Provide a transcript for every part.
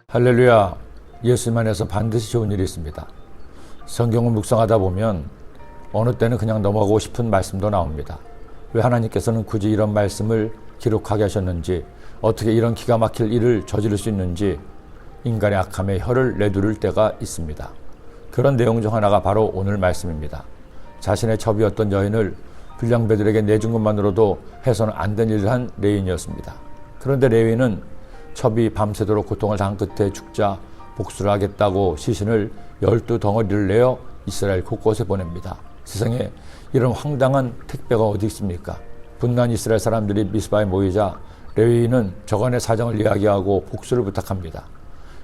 할렐루야, 예수님 안에서 반드시 좋은 일이 있습니다. 성경을 묵상하다 보면 어느 때는 그냥 넘어가고 싶은 말씀도 나옵니다. 왜 하나님께서는 굳이 이런 말씀을 기록하게 하셨는지, 어떻게 이런 기가 막힐 일을 저지를 수 있는지 인간의 악함에 혀를 내두를 때가 있습니다. 그런 내용 중 하나가 바로 오늘 말씀입니다. 자신의 첩이었던 여인을 불량배들에게 내준 것만으로도 해서는 안 된 일을 한 레위인이었습니다. 그런데 레위인은 첩이 밤새도록 고통을 당한 끝에 죽자 복수를 하겠다고 시신을 12덩어리를 내어 이스라엘 곳곳에 보냅니다. 세상에 이런 황당한 택배가 어디 있습니까? 분노한 이스라엘 사람들이 미스바에 모이자 레위인은 저간의 사정을 이야기하고 복수를 부탁합니다.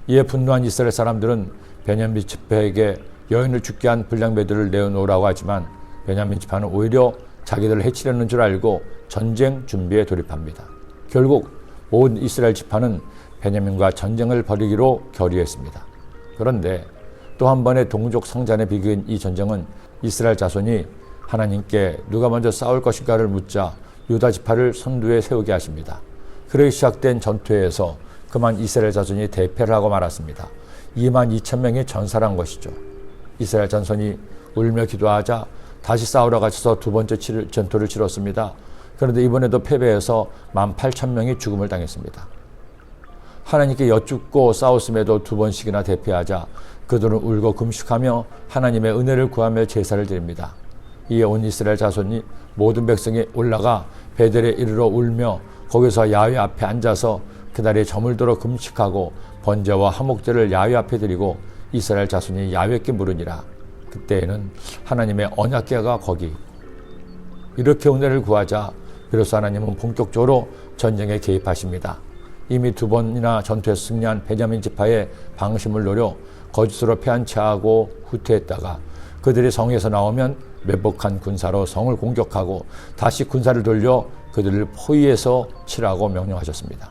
이에 분노한 이스라엘 사람들은 베냐민 지파에게 여인을 죽게 한 불량배들을 내어놓으라고 하지만 베냐민 지파는 오히려 자기들을 해치려는 줄 알고 전쟁 준비에 돌입합니다. 결국 모든 이스라엘 지파는 베냐민과 전쟁을 벌이기로 결의했습니다. 그런데 또 한 번의 동족 성전의 비극인 이 전쟁은 이스라엘 자손이 하나님께 누가 먼저 싸울 것인가를 묻자 유다 지파를 선두에 세우게 하십니다. 그렇게 시작된 전투에서 그만 이스라엘 자손이 대패를 하고 말았습니다. 22,000명이 전사한 것이죠. 이스라엘 자손이 울며 기도하자 다시 싸우러 가셔서 두 번째 전투를 치렀습니다. 그런데 이번에도 패배해서 18,000명이 죽음을 당했습니다. 하나님께 여쭙고 싸웠음에도 두 번씩이나 대패하자 그들은 울고 금식하며 하나님의 은혜를 구하며 제사를 드립니다. 이에 온 이스라엘 자손이 모든 백성이 올라가 베델에 이르러 울며 거기서 야훼 앞에 앉아서 그날에 저물도록 금식하고 번제와 화목제를 야훼 앞에 드리고 이스라엘 자손이 야훼께 물으니라. 그때에는 하나님의 언약궤가 거기. 이렇게 은혜를 구하자 비로소 하나님은 본격적으로 전쟁에 개입하십니다. 이미 두 번이나 전투에서 승리한 베냐민 지파의 방심을 노려 거짓으로 패한 체하고 후퇴했다가 그들이 성에서 나오면 매복한 군사로 성을 공격하고 다시 군사를 돌려 그들을 포위해서 치라고 명령하셨습니다.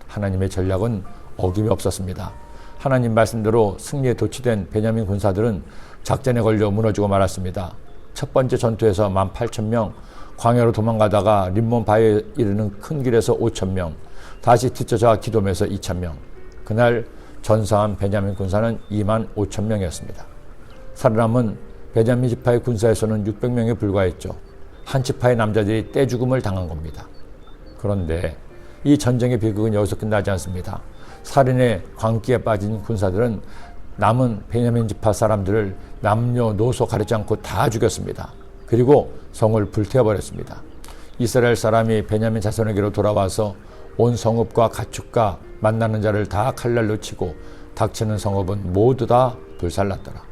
하나님의 전략은 어김이 없었습니다. 하나님 말씀대로 승리에 도취된 베냐민 군사들은 작전에 걸려 무너지고 말았습니다. 첫 번째 전투에서 18,000명, 광야로 도망가다가 림몬 바위에 이르는 큰 길에서 5,000명, 다시 뒤쫓아 기돔에서 2,000명. 그날 전사한 베냐민 군사는 25,000명이었습니다. 살아남은 베냐민 지파의 군사에서는 600명에 불과했죠. 한 지파의 남자들이 떼죽음을 당한 겁니다. 그런데 이 전쟁의 비극은 여기서 끝나지 않습니다. 살인의 광기에 빠진 군사들은 남은 베냐민 지파 사람들을 남녀노소 가리지 않고 다 죽였습니다. 그리고 성을 불태워버렸습니다. 이스라엘 사람이 베냐민 자손에게로 돌아와서 온 성읍과 가축과 만나는 자를 다 칼날로 치고 닥치는 성읍은 모두 다 불살랐더라.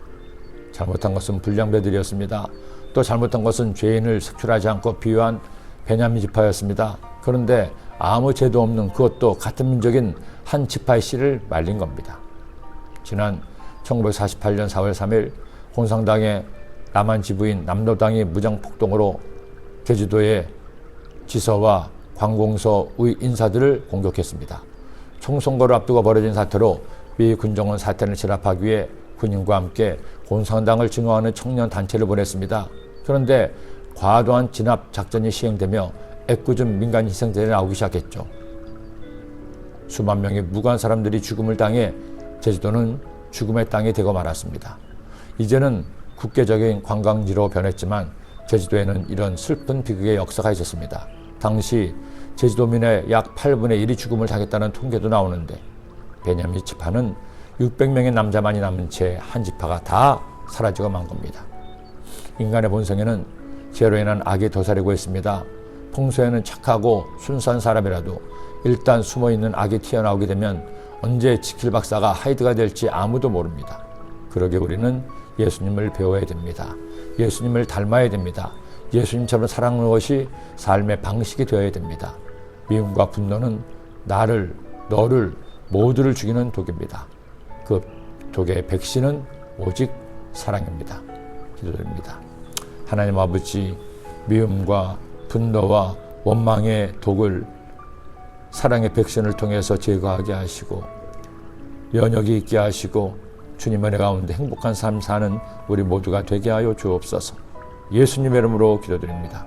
잘못한 것은 불량배들이었습니다. 또 잘못한 것은 죄인을 색출하지 않고 비유한 베냐민 지파였습니다. 그런데 아무 죄도 없는 그것도 같은 민족인 한 지파의 씨를 말린 겁니다. 지난 1948년 4월 3일 공산당의 남한 지부인 남로당이 무장폭동으로 제주도의 지서와 관공서의 인사들을 공격했습니다. 총선거를 앞두고 벌어진 사태로 미 군정은 사태를 진압하기 위해 군인과 함께 공산당을 증오하는 청년 단체를 보냈습니다. 그런데 과도한 진압 작전이 시행되며 애꿎은 민간 희생자들이 나오기 시작했죠. 수만 명의 무고한 사람들이 죽음을 당해 제주도는 죽음의 땅이 되고 말았습니다. 이제는 국제적인 관광지로 변했지만 제주도에는 이런 슬픈 비극의 역사가 있었습니다. 당시 제주도민의 약 8분의 1이 죽음을 당했다는 통계도 나오는데 베냐민 지파는 600명의 남자만이 남은 채 한 지파가 다 사라지고 만 겁니다. 인간의 본성에는 죄로 인한 악이 도사리고 있습니다. 평소에는 착하고 순수한 사람이라도 일단 숨어있는 악이 튀어나오게 되면 언제 지킬 박사가 하이드가 될지 아무도 모릅니다. 그러게 우리는 예수님을 배워야 됩니다. 예수님을 닮아야 됩니다. 예수님처럼 사랑하는 것이 삶의 방식이 되어야 됩니다. 미움과 분노는 나를, 너를, 모두를 죽이는 독입니다. 그 독의 백신은 오직 사랑입니다. 기도드립니다. 하나님 아버지, 미움과 분노와 원망의 독을 사랑의 백신을 통해서 제거하게 하시고 연역이 있게 하시고 주님 은혜 가운데 행복한 삶 사는 우리 모두가 되게 하여 주옵소서. 예수님의 이름으로 기도드립니다.